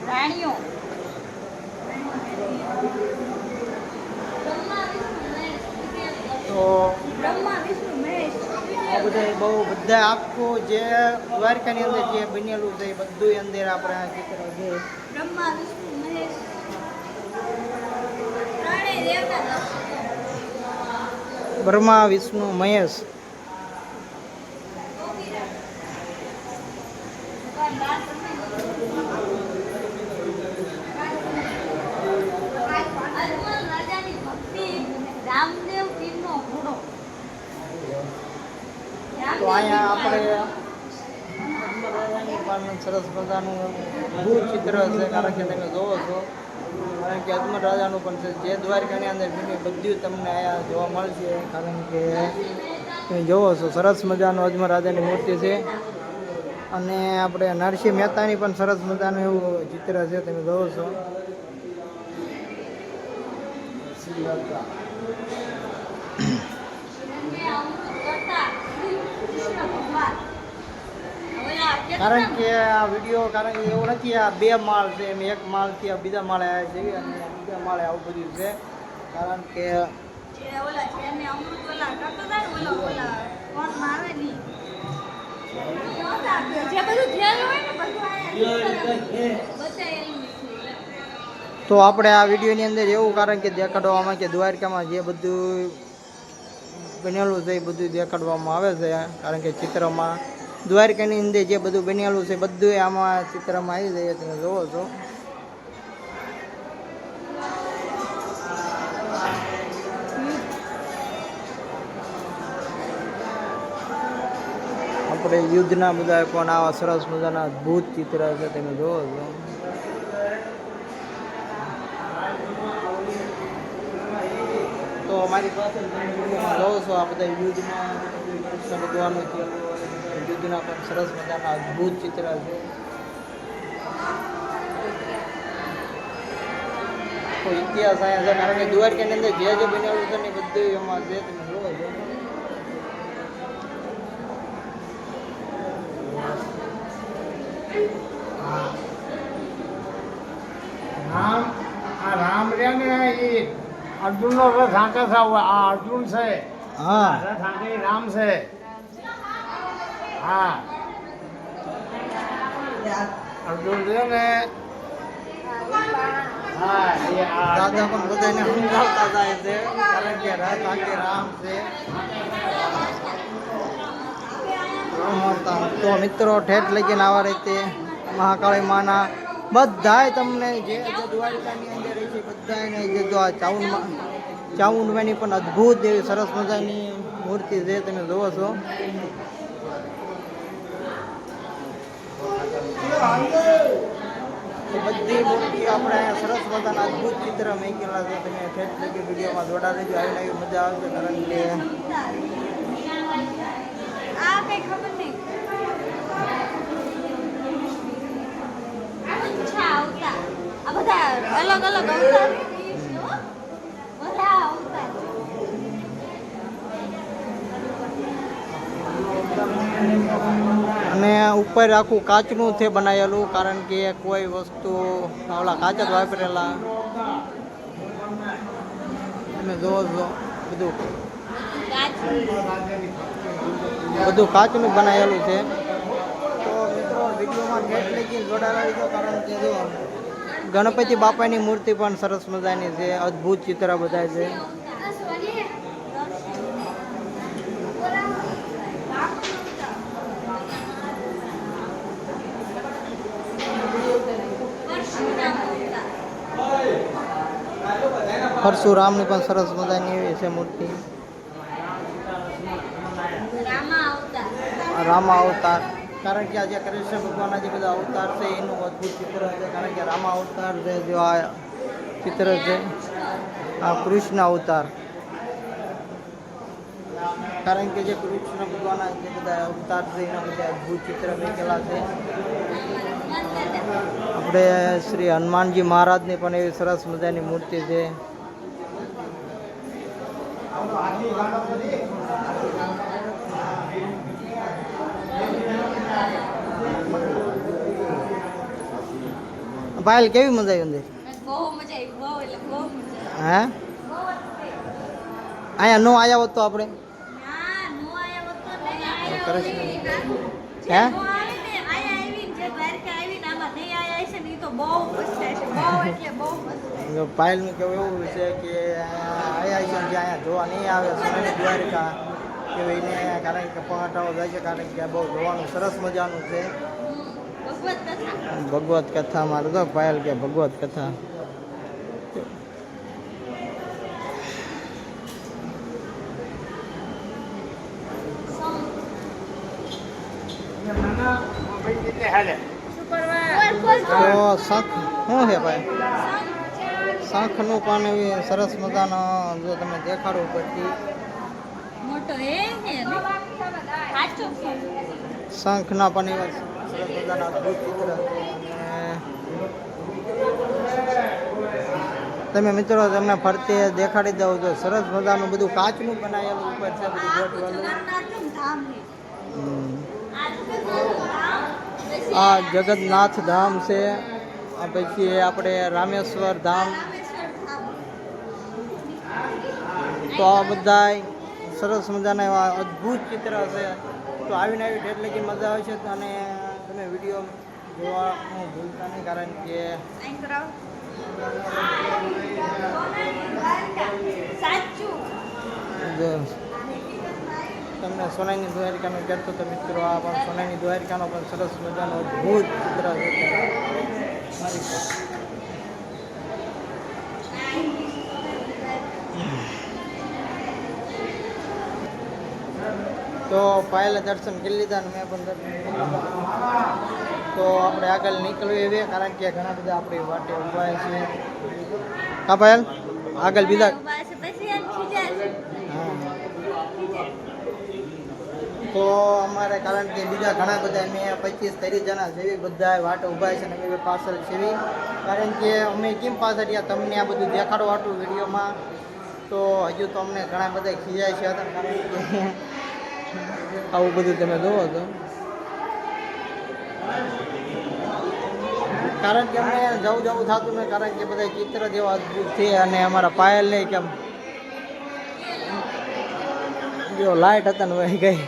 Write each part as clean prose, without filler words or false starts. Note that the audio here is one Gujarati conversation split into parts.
રાણીઓ તો આ બધા બહુ બધા આખું જે દ્વારકાની અંદર જે બનેલું છે એ બધું અંદર આપણે આ ચિત્ર છે. બ્રહ્મા વિષ્ણુ મહેશ ત્રણેય દેવતા બ્રહ્મા વિષ્ણુ મહેશ. રામદેવ પીરનો ઘોડો. તો અહીંયા આપણે સરસ મજાનું ભૂત ચિત્ર છે, કારણ કે તમે જોવો છો, કારણ કે અજમલ રાજાનું પણ છે જે દ્વારકાની અંદર બધું તમને અહીંયા જોવા મળશે. કારણ કે તમે જોવો છો સરસ મજાનું અજમલ રાજાની મૂર્તિ છે, અને આપણે નરસિંહ મહેતાની પણ સરસ મજાનું એવું ચિત્ર છે, તમે જોવો છો. કારણ કે આ વિડીયો કારણ કે એવું નથી આ 2 માળ છે, એમ 1 માળથી આ બીજા માળે આવ્યા છે, અને બીજા માળે આવું બધું છે. કારણ કે તો આપણે આ વિડીયોની અંદર એવું કારણ કે દેખાડવામાં કે દ્વારકામાં જે બધું બનેલું છે એ બધું દેખાડવામાં આવે છે. કારણ કે ચિત્રમાં દ્વારકાની અંદર જે બધું બનેલું છે બધું આમાં ચિત્રમાં આવી જાય, તમે જોવો છો. આપણે યુદ્ધના બધા પણ આવા સરસ મજાના અદ્ભુત ચિત્ર છે, તમે જોવો છો. તો અમારી પાસે જોવો છો આ બધા યુદ્ધમાં કૃષ્ણ ભગવાનનું યુદ્ધના પણ સરસ મજાના અદ્ભુત ચિત્ર છે. તો ઇતિહાસ અહીંયા છે, કારણ કે દ્વારકાની અંદર જે જે બનેલું છે ને બધું એમાં છે, તમે જોવો છો. રામ રે ને એ અર્જુન નો રથ હાંકે છે, આ અર્જુન છે. હા, રથ હાંકે રામ છે. હા, અર્જુન છે ને. હા, એ દાદા પણ બધાને સમજાવતા જાય છે, કારણ કે રથ આખે રામ છે. તો મિત્રો ઠેઠ લગીને આવા રીતે મહાકાળી માના બધાય તમને જે દ્વારકાની અંદર રહી છે બધાને જે જો આ ચામુંડમાની પણ અદ્ભુત એવી સરસ મજાની મૂર્તિ છે, તમે જોવો છો. બધી મૂર્તિ આપણે અહીંયા સરસ મજાના અદ્ભુત ચિત્ર મૂકેલા છે. તમે ઠેઠ લગી વિડીયોમાં જોડા રહેજો, આવી આવી મજા આવશે. કારણ કે આ કઈ ખબર નહીં. અચ્છા આવતા આ બધા અલગ અલગ અવતાર બધા અવતાર. અને ઉપર આખું કાચનું છે બનાવેલું, કારણ કે કોઈ વસ્તુ ઓલા કાચ જ વાપરેલા, તમે જોવો છો. બધું કાચનું બનાવેલું છે. તો મિત્રો વિડીયોમાં ઠેઠ લગી જોડાયેલા રહીજો, કારણ કે જો ગણપતિ બાપાની મૂર્તિ પણ સરસ મજાની છે, અદ્ભુત ચિત્ર બધા છે. પરશુરામની પણ સરસ મજાની એવી છે મૂર્તિ. રામા અવતાર, કારણ કે આ જે કૃષ્ણ ભગવાનના જે બધા અવતાર છે એનું અદ્ભુત ચિત્ર છે. કારણ કે રામા અવતાર છે, જો આ ચિત્ર છે, આ કૃષ્ણ અવતાર. કારણ કે જે કૃષ્ણ ભગવાનના જે બધા અવતાર છે એના બધા અદ્ભુત ચિત્ર મૂકેલા છે. આપણે શ્રી હનુમાનજી મહારાજની પણ એવી સરસ મજાની મૂર્તિ છે. પાયલ કેવી મજા આવી અંદર? બહુ મજા આવી, બહુ એટલે બહુ મજા હે અહીંયા નો આવ્યા હોત તો આપણે ના નો આયા હોત તો નહીં આયા કરે છે. હોત. હે? જે નો આવે ને આયા આવીને જે દ્વારકા આવીને આમાં નહીં આયા હશે ને ઈ તો બહુ પછતાય છે, બહુ એટલે બહુ પછતાય. પાયલનું કેવું એવું છે કે અહીંયા છે જે અહીંયા જોવા નહીં આવે સોનાની દ્વારકા કે એને કારણ કે પહાટાઓ જાય છે કારણ કે બહુ જોવાનું સરસ મજાનું છે. ભગવત કથા ભગવત કથા મારું તો પાયલ કે ભગવત કથા તો શંખ શું છે ભાઈ? શંખનું પણ એવી સરસ મજાનો જો તમે દેખાડો પડતી મોટો હે ને સાચો શંખના પણ એવા સરસ મજાના અદ્ભુત ચિત્ર છે. અને તમે મિત્રો તમને ફરતે દેખાડી દઉં તો સરસ મજાનું બધું કાચનું બનાવેલું ઉપર છે બધું ગોઠવેલું. આ જગન્નાથ ધામ છે. આ પછી આપણે રામેશ્વર ધામ. તો આ બધા સરસ મજાના એવા અદ્ભુત ચિત્ર છે. તો આવીને આવી એટલે કે મજા આવે છે. અને તમે વિડીયો જોવાનું ભૂલતા નહીં કારણ કે તમને સોનાની દ્વારિકાનું કહેતો તો મિત્રો આ પણ સોનાની દ્વારિકાનો પણ સરસ મજાનો અદ્ભુત ચિત્ર છે. તો પાયલે દર્શન કરી લીધા ને મેં પણ દર્શન કરી લીધા. તો આપણે આગળ નીકળવી એવી કારણ કે ઘણા બધા આપણી વાટે ઊભા છે. હા પાયલ આગળ બીજા તો અમારે કારણ કે બીજા ઘણા બધા મેં 25-30 જણા જેવી બધા વાટે ઊભા છે ને અમે પાછળ જેવી કારણ કે અમે કેમ પાછળ તમને આ બધું દેખાડવા હતું વિડીયોમાં. તો હજુ તો અમને ઘણા બધા ખીજાય છે કારણ કે આવું બધું તમે જોવો તો કારણ કે અમને જવું થતું નહીં કારણ કે બધા ચિત્ર જેવા અદ્ભુત છે. અને અમારા પાયલ નહીં કેમ જો લાઇટ હતા ને વહી ગઈ.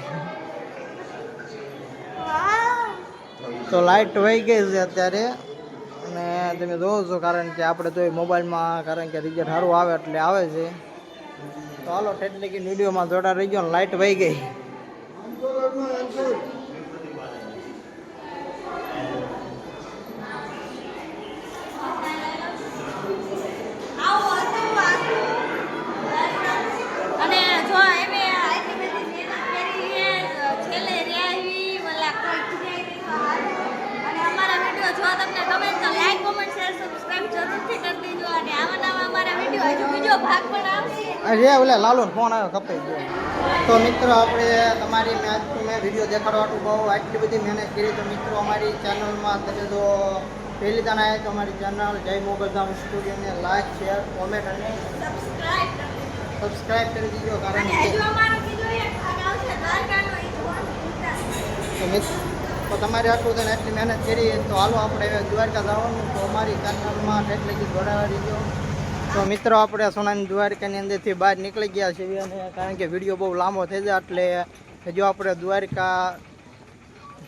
તો લાઇટ વહી ગઈ છે અત્યારે. અને તમે જોવો છો કારણ કે આપણે તો મોબાઈલમાં કારણ કે રિઝલ્ટ સારું આવે એટલે આવે છે. તો હાલો એટલે કે વિડીયોમાં જોડા રહી ગયો ને લાઇટ વહી ગઈ. અને જો એમે આટલી બધી મહેનત કરી છેલ્લે રેવી વલા કોઈ અને અમારા વિડીયો જો તમને ગમે તો લાઈક કોમેન્ટ શેર સબસ્ક્રાઇબ જરૂરથી કરી દેજો. અને આવા નવા અમારા વિડીયો હજુ બીજો ભાગ પણ આવશે. અરે ઓલા લાલો ફોન આવ્યો કપાઈ ગયો. તો મિત્રો આપણે તમારી મેં વિડીયો દેખાડવાનું બહુ આટલી બધી મહેનત કરી. તો મિત્રો અમારી ચેનલમાં તમે જો પહેલી દાન આવ્યા તો અમારી ચેનલ જય મોગલધામ સ્ટુડિયોને લાઈક શેર કોમેન્ટ અને સબસ્ક્રાઇબ કરી દીજો કારણ કે તો તમારે આટલું થઈને એટલી મહેનત કરી તો હાલો આપણે દ્વારકા જવાનું. તો અમારી ચેનલમાં એટલે કે જોડાવા દીધો. તો મિત્રો આપણે સોનાની દ્વારકાની અંદરથી બહાર નીકળી ગયા છીએ. અને કારણ કે વિડીયો બહુ લાંબો થઈ જાય એટલે જો આપણે દ્વારકા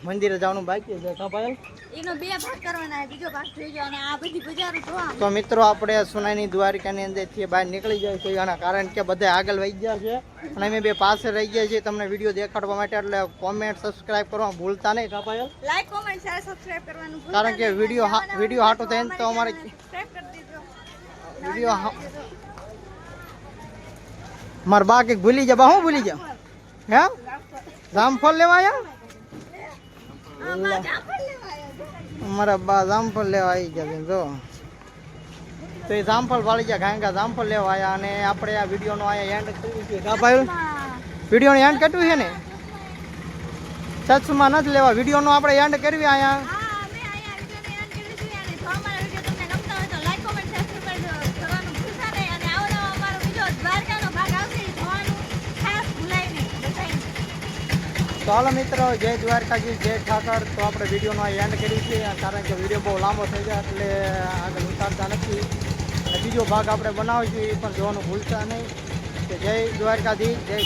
મંદિરે જવાનું બાકી છે. કાં પાયલ એનો 2 ભાગ કરવાના છે, બીજો ભાગ જોઈજો. અને આ બધી બજારો જોવા તો મિત્રો આપણે સોનાની દ્વારકાની અંદરથી બહાર નીકળી જાય છે. અને કારણ કે બધા આગળ વહી ગયા છે અને અમે બે પાસે રહી ગયા છીએ તમને વિડીયો દેખાડવા માટે. એટલે કોમેન્ટ સબસ્ક્રાઇબ કરવાનું ભૂલતા નહીં. કાં Payal like comment share subscribe કરવાનું ભૂલતા કારણ કે વિડીયો હાટો થાય ને તો અમારે સબસ્ક્રાઇબ કરી દેજો. વિડીયો મારા બા કંઈક ભૂલી જા. બા હું ભૂલી જા હે જામફળ લેવા આવ્યા? અમારા બા જામફળ લેવા આવી ગયા છે. જો તો એ જામફળ વાળી ગયા કારણ કે જામફળ લેવા આવ્યા. અને આપણે આ વિડીયોનો અહીંયા એન્ડ કર્યું છે. કાં ભાઈ વિડીયોનો એન્ડ કેટલું છે ને સચમાં નથી લેવા વિડીયોનો આપણે એન્ડ કરવી અહીંયા હા અમે અહીંયા વિડીયોને એન્ડ કરી દીધું અને જો અમારા વિડીયો તમને ગમતા હોય તો લાઈક કોમેન્ટ સબસ્ક્રાઇબ કરવાનું ભૂલતા નહીં અને આવડો અમારો બીજો દ્વારકાનો ભાગ આવશે એ જોવાનું ખાસ ભૂલાય નહીં બધાય તો હાલો મિત્રો જય દ્વારકાજી જય ઠાકર તો આપણે વિડીયોનો એન્ડ કરી છે કારણ કે વિડીયો બહુ લાંબો થઈ જાય એટલે આગળ ઉતારતા નથી અને બીજો ભાગ આપણે બનાવીશું એ પણ જોવાનું ભૂલતા નહીં કે જય દ્વારકાજી જય